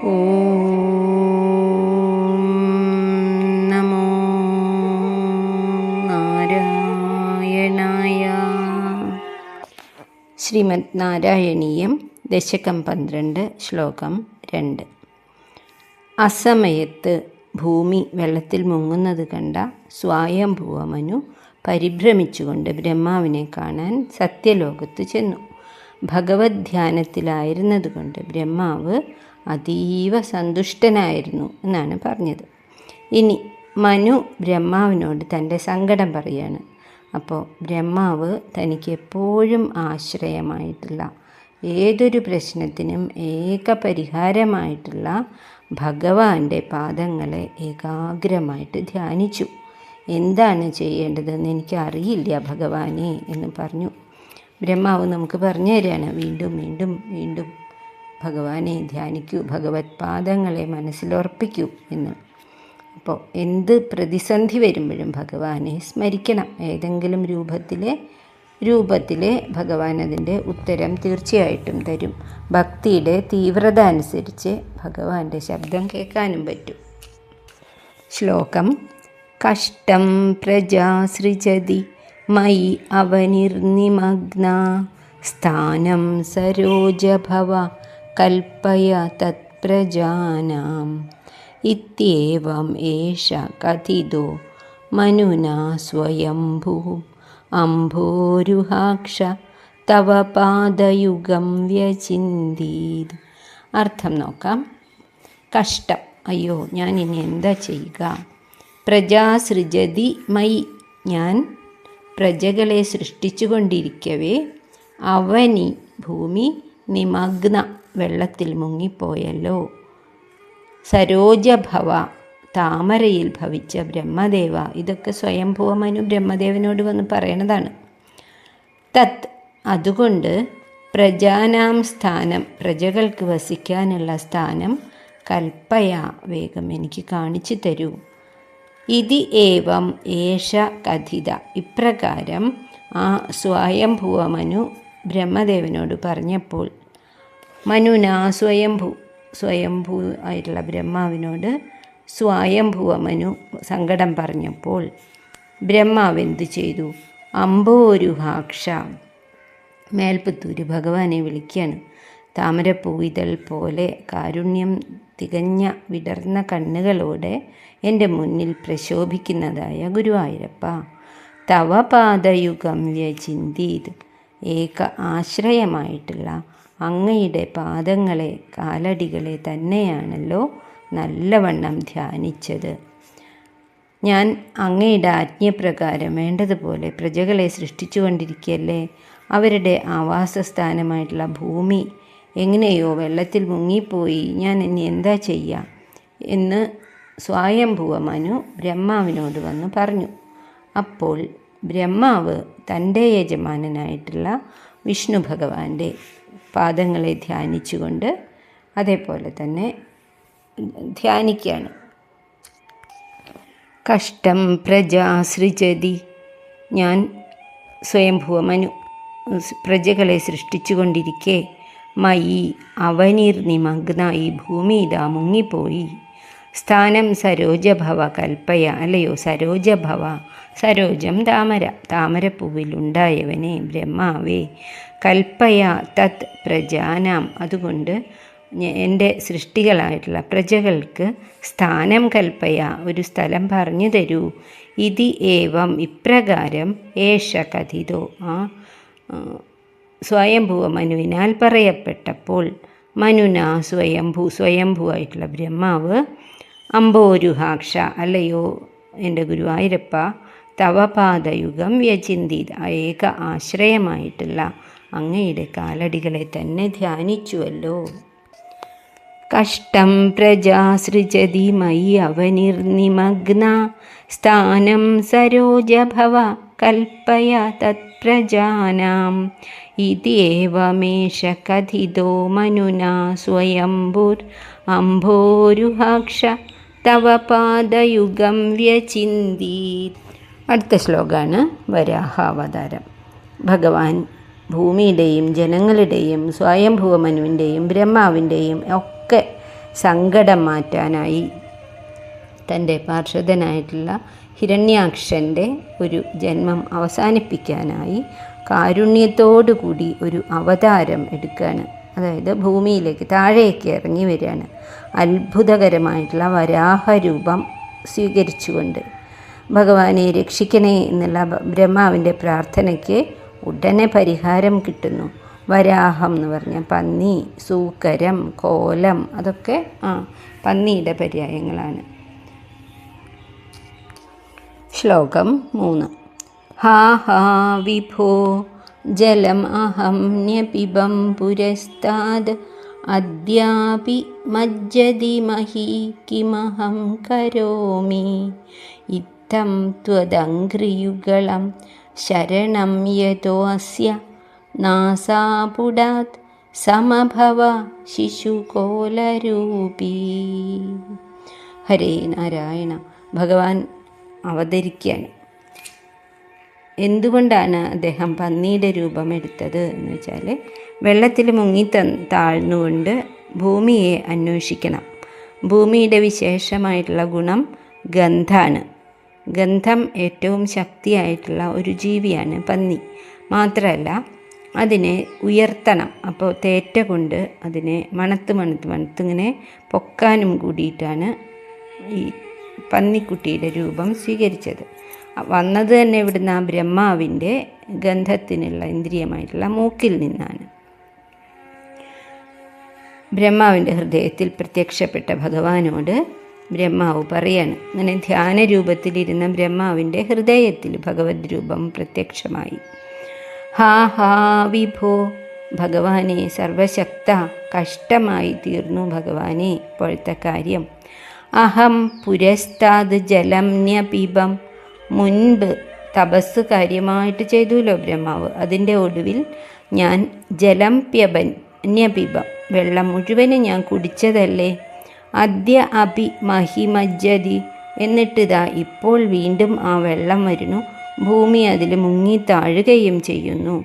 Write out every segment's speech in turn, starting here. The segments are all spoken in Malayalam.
ഓം നമോ നാരായണായ. ശ്രീമദ് നാരായണീയം ദശകം 12 ശ്ലോകം 2. അസമയത്ത് ഭൂമി വെള്ളത്തിൽ മുങ്ങുന്നത് കണ്ട സ്വയംഭുവ മനു പരിഭ്രമിച്ചുകൊണ്ട് ബ്രഹ്മാവിനെ കാണാൻ സത്യലോകത്ത് ചെന്നു. ഭഗവത് ധ്യാനത്തിലായിരുന്നതുകൊണ്ട് ബ്രഹ്മാവ് അതീവ സന്തുഷ്ടനായിരുന്നു എന്നാണ് പറഞ്ഞത്. ഇനി മനു ബ്രഹ്മാവിനോട് തൻ്റെ സങ്കടം പറയാണ്. അപ്പോൾ ബ്രഹ്മാവ് തനിക്ക് എപ്പോഴും ആശ്രയമായിട്ടുള്ള ഏതൊരു പ്രശ്നത്തിനും ഏക പരിഹാരമായിട്ടുള്ള ഭഗവാന്റെ പാദങ്ങളെ ഏകാഗ്രമായിട്ട് ധ്യാനിച്ചു. എന്താണ് ചെയ്യേണ്ടതെന്ന് എനിക്കറിയില്ല ഭഗവാനെ എന്ന് പറഞ്ഞു. ബ്രഹ്മാവ് നമുക്ക് പറഞ്ഞു തരികയാണ്, വീണ്ടും വീണ്ടും വീണ്ടും ഭഗവാനെ ധ്യാനിക്കൂ, ഭഗവത് പാദങ്ങളെ മനസ്സിലുറപ്പിക്കൂ എന്ന്. അപ്പോൾ എന്ത് പ്രതിസന്ധി വരുമ്പോഴും ഭഗവാനെ സ്മരിക്കണം. ഏതെങ്കിലും രൂപത്തിലെ ഭഗവാൻ അതിൻ്റെ ഉത്തരം തീർച്ചയായിട്ടും തരും. ഭക്തിയുടെ തീവ്രത അനുസരിച്ച് ഭഗവാന്റെ ശബ്ദം കേൾക്കാനും പറ്റും. ശ്ലോകം: കഷ്ടം പ്രജാ സൃജതി മയി അവനിർനിമഗ്ന സ്ഥാനം സരോജഭവ കൽപ്പയ തത്പ്രജാനാം ഇത്യേവം ഏഷ കഥിതോ മനുനാ സ്വയംഭൂ അംഭോരുഹാക്ഷ തവ പാദയുഗം വ്യചിന്തീത്. അർത്ഥം നോക്കാം. കഷ്ടം, അയ്യോ ഞാൻ ഇനി എന്താ ചെയ്യുക. പ്രജാസൃജതി മയി, ഞാൻ പ്രജകളെ സൃഷ്ടിച്ചു കൊണ്ടിരിക്കവേ അവനി ഭൂമി നിമഗ്ന വെള്ളത്തിൽ മുങ്ങിപ്പോയല്ലോ. സരോജഭവ താമരയിൽ ഭവിച്ച ബ്രഹ്മദേവ, ഇതൊക്കെ സ്വയംഭുവ മനു ബ്രഹ്മദേവനോട് വന്ന് പറയണതാണ്. തത് അതുകൊണ്ട് പ്രജാനാം സ്ഥാനം, പ്രജകൾക്ക് വസിക്കാനുള്ള സ്ഥാനം കൽപ്പയ വേഗം എനിക്ക് കാണിച്ചു തരൂ. ഇതി ഏവം ഏഷ കഥിത, ഇപ്രകാരം ആ സ്വയംഭുവ മനു ബ്രഹ്മദേവനോട് പറഞ്ഞപ്പോൾ, മനുനാ സ്വയംഭൂ ആയിട്ടുള്ള ബ്രഹ്മാവിനോട് സ്വയംഭുവ മനു സങ്കടം പറഞ്ഞപ്പോൾ ബ്രഹ്മാവ് എന്തു ചെയ്തു? അംഭോരുഹാക്ഷ, മേൽപ്പത്തൂര് ഭഗവാനെ വിളിക്കുകയാണ്. താമരപ്പൂവിതൾ പോലെ കാരുണ്യം തികഞ്ഞ വിടർന്ന കണ്ണുകളോടെ എൻ്റെ മുന്നിൽ പ്രശോഭിക്കുന്നതായ ഗുരുവായൂരപ്പ, തവ പാദയുഗം വ്യചിന്തീത്, ഏക ആശ്രയമായിട്ടുള്ള അങ്ങയുടെ പാദങ്ങളെ, കാലടികളെ തന്നെയാണല്ലോ നല്ലവണ്ണം ധ്യാനിച്ചത്. ഞാൻ അങ്ങയുടെ ആജ്ഞപ്രകാരം വേണ്ടതുപോലെ പ്രജകളെ സൃഷ്ടിച്ചു കൊണ്ടിരിക്കുകയല്ലേ. അവരുടെ ആവാസസ്ഥാനമായിട്ടുള്ള ഭൂമി എങ്ങനെയോ വെള്ളത്തിൽ മുങ്ങിപ്പോയി, ഞാൻ ഇനി എന്താ ചെയ്യുക എന്ന് സ്വയംഭുവ മനു ബ്രഹ്മാവിനോട് വന്ന് പറഞ്ഞു. അപ്പോൾ ബ്രഹ്മാവ് തൻ്റെ യജമാനനായിട്ടുള്ള വിഷ്ണു ഭഗവാന്റെ പാദങ്ങളെ ധ്യാനിച്ചുകൊണ്ട് അതേപോലെ തന്നെ ധ്യാനിക്കുകയാണ്. കഷ്ടം പ്രജാ സൃജതി, ഞാൻ സ്വയംഭുവ മനു പ്രജകളെ സൃഷ്ടിച്ചു കൊണ്ടിരിക്കെ മയി അവനിർനിമഗ്ന, ഈ ഭൂമി ഇതാ മുങ്ങിപ്പോയി. സ്ഥാനം സരോജഭവ കൽപ്പയ, അല്ലയോ സരോജഭവ, സരോജം താമര, താമരപ്പൂവിലുണ്ടായവനെ ബ്രഹ്മാവേ, കൽപ്പയ തത് പ്രജാനാം, അതുകൊണ്ട് എൻ്റെ സൃഷ്ടികളായിട്ടുള്ള പ്രജകൾക്ക് സ്ഥാനം കൽപ്പയ, ഒരു സ്ഥലം പറഞ്ഞു തരൂ. ഇതി ഏവം ഇപ്രകാരം ഏഷ കഥിതോ, ആ സ്വയംഭുവ മനുവിനാൽ പറയപ്പെട്ടപ്പോൾ മനുനാ സ്വയംഭുവായിട്ടുള്ള ബ്രഹ്മാവ് അംബോരുഹാക്ഷ, അല്ലയോ എൻ്റെ ഗുരുവായൂരപ്പ, തവ പാദയുഗം വ്യചിന്തീത്, ഏക ആശ്രയമായിട്ടുള്ള അങ്ങയുടെ കാലടികളെ തന്നെ ധ്യാനിച്ചുവല്ലോ. കഷ്ടം പ്രജാ സൃജതി മയി അവനിർനിമഗ്ന സ്ഥാനം സരോജഭവ കൽപ്പയ തത്പ്രജാനാം ഇതി ഏവമേഷ കഥിതോ മനുനാ സ്വയംഭുർ അംഭോരുഹാക്ഷ തവ പാദയുഗം വ്യചിന്തീത്. അടുത്ത ശ്ലോകമാണ് വരാഹാവതാരം. ഭഗവാൻ ഭൂമിയുടെയും ജനങ്ങളുടെയും സ്വയംഭുവ മനുവിൻ്റെയും ബ്രഹ്മാവിൻ്റെയും ഒക്കെ സങ്കടം മാറ്റാനായി തൻ്റെ പാർഷദനായിട്ടുള്ള ഹിരണ്യാക്ഷൻ്റെ ഒരു ജന്മം അവസാനിപ്പിക്കാനായി കാരുണ്യത്തോടുകൂടി ഒരു അവതാരം എടുക്കുകയാണ്. അതായത് ഭൂമിയിലേക്ക് താഴേക്ക് ഇറങ്ങി വരികയാണ്. അത്ഭുതകരമായിട്ടുള്ള വരാഹരൂപം സ്വീകരിച്ചുകൊണ്ട് ഭഗവാനെ രക്ഷിക്കണേ എന്നുള്ള ബ്രഹ്മാവിൻ്റെ പ്രാർത്ഥനയ്ക്ക് ഉടനെ പരിഹാരം കിട്ടുന്നു. വരാഹം എന്ന് പറഞ്ഞാൽ പന്നി, സൂക്കരം, കോലം, അതൊക്കെ പന്നിയുടെ പര്യായങ്ങളാണ്. ശ്ലോകം 3. ഹാ ഹാ വിഭോ ജലം അഹം ന്യപിബം പുരസ്താദ് അദ്യാപി മജ്ജതി മഹി കിമഹം കരോമി ഇത്തം ത്വദംഘ്രിയുഗളം ശരണം യതോ അസ്യ നാസാപുടാത് സമഭവ ശിശുകോലരൂപീ. ഹരേ നാരായണ. ഭഗവാൻ അവതരിക്കുകയാണ്. എന്തുകൊണ്ടാണ് അദ്ദേഹം പന്നിയുടെ രൂപമെടുത്തത് എന്ന് വെച്ചാൽ, വെള്ളത്തിൽ മുങ്ങി താഴ്ന്നുകൊണ്ട് ഭൂമിയെ അന്വേഷിക്കണം. ഭൂമിയുടെ വിശേഷമായിട്ടുള്ള ഗുണം ഗന്ധമാണ്. ഗന്ധം ഏറ്റവും ശക്തിയായിട്ടുള്ള ഒരു ജീവിയാണ് പന്നി. മാത്രമല്ല അതിനെ ഉയർത്തണം. അപ്പോൾ തേറ്റ കൊണ്ട് അതിനെ മണത്തിങ്ങനെ പൊക്കാനും കൂടിയിട്ടാണ് ഈ പന്നിക്കുട്ടിയുടെ രൂപം സ്വീകരിച്ചത്. വന്നത് തന്നെ ഇവിടുന്ന് ബ്രഹ്മാവിൻ്റെ ഗന്ധത്തിനുള്ള ഇന്ദ്രിയമായിട്ടുള്ള മൂക്കിൽ നിന്നാണ്. ബ്രഹ്മാവിൻ്റെ ഹൃദയത്തിൽ പ്രത്യക്ഷപ്പെട്ട ഭഗവാനോട് ബ്രഹ്മാവ് പറയാണ്. അങ്ങനെ ധ്യാന രൂപത്തിലിരുന്ന ബ്രഹ്മാവിൻ്റെ ഹൃദയത്തിൽ ഭഗവത് രൂപം പ്രത്യക്ഷമായി. ഹാ ഹാ വിഭോ, ഭഗവാനെ സർവശക്ത, കഷ്ടമായി തീർന്നു ഭഗവാനെ ഇപ്പോഴത്തെ കാര്യം. അഹം പുരസ്താദ് ജലം ന്യപിബം, മുൻപ് തപസ് കാര്യമായിട്ട് ചെയ്തുല്ലോ ബ്രഹ്മാവ്. അതിൻ്റെ ഒടുവിൽ ഞാൻ ജലം ന്യപിബം, വെള്ളം മുഴുവനും ഞാൻ കുടിച്ചതല്ലേ. അദ്യ അപി മഹിമജ്ജതി, എന്നിട്ടിതാ ഇപ്പോൾ വീണ്ടും ആ വെള്ളം വരുന്നു. ഭൂമി അതിൽ മുങ്ങി താഴുകയും ചെയ്യുന്നു.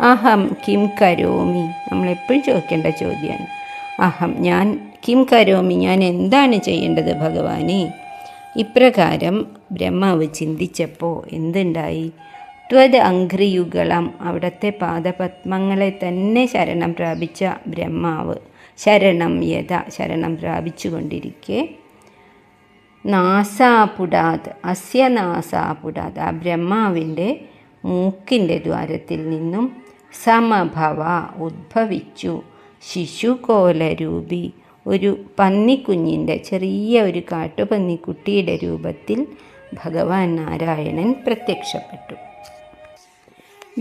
അഹം കിം കരോമി, നമ്മളെപ്പോഴും ചോദിക്കേണ്ട ചോദ്യമാണ്. അഹം, ഞാൻ കിം കരോമി, ഞാൻ എന്താണ് ചെയ്യേണ്ടത് ഭഗവാനെ? ഇപ്രകാരം ബ്രഹ്മാവ് ചിന്തിച്ചപ്പോൾ എന്തുണ്ടായി? ത്വത് അംഘ്രിയുഗളം, അവിടുത്തെ പാദപത്മങ്ങളെ തന്നെ ശരണം പ്രാപിച്ച ബ്രഹ്മാവ് ശരണം യഥ, ശരണം പ്രാപിച്ചുകൊണ്ടിരിക്കെ നാസാപുടാത്, അസ്യ നാസാപുടാത്, ആ ബ്രഹ്മാവിൻ്റെ മൂക്കിൻ്റെ ദ്വാരത്തിൽ നിന്നും സമഭവ, ഉദ്ഭവിച്ചു, ശിശുകോലരൂപി, ഒരു പന്നിക്കുഞ്ഞിൻ്റെ, ചെറിയ ഒരു കാട്ടുപന്നിക്കുട്ടിയുടെ രൂപത്തിൽ ഭഗവാൻ നാരായണൻ പ്രത്യക്ഷപ്പെട്ടു.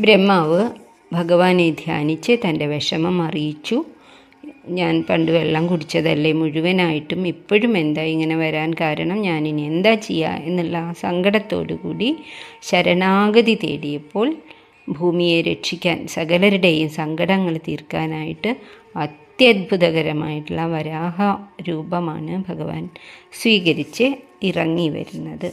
ബ്രഹ്മാവ് ഭഗവാനെ ധ്യാനിച്ച് തൻ്റെ വിഷമം അറിയിച്ചു. ഞാൻ പണ്ട് വെള്ളം കുടിച്ചതല്ലേ മുഴുവനായിട്ടും, ഇപ്പോഴും എന്താ ഇങ്ങനെ വരാൻ കാരണം, ഞാനിനി എന്താ ചെയ്യുക എന്നുള്ള സങ്കടത്തോടു കൂടി ശരണാഗതി തേടിയപ്പോൾ ഭൂമിയെ രക്ഷിക്കാൻ, സകലരുടെയും സങ്കടങ്ങൾ തീർക്കാനായിട്ട് അത്യത്ഭുതകരമായിട്ടുള്ള വരാഹ രൂപമാണ് ഭഗവാൻ സ്വീകരിച്ച് ഇറങ്ങി വരുന്നത്.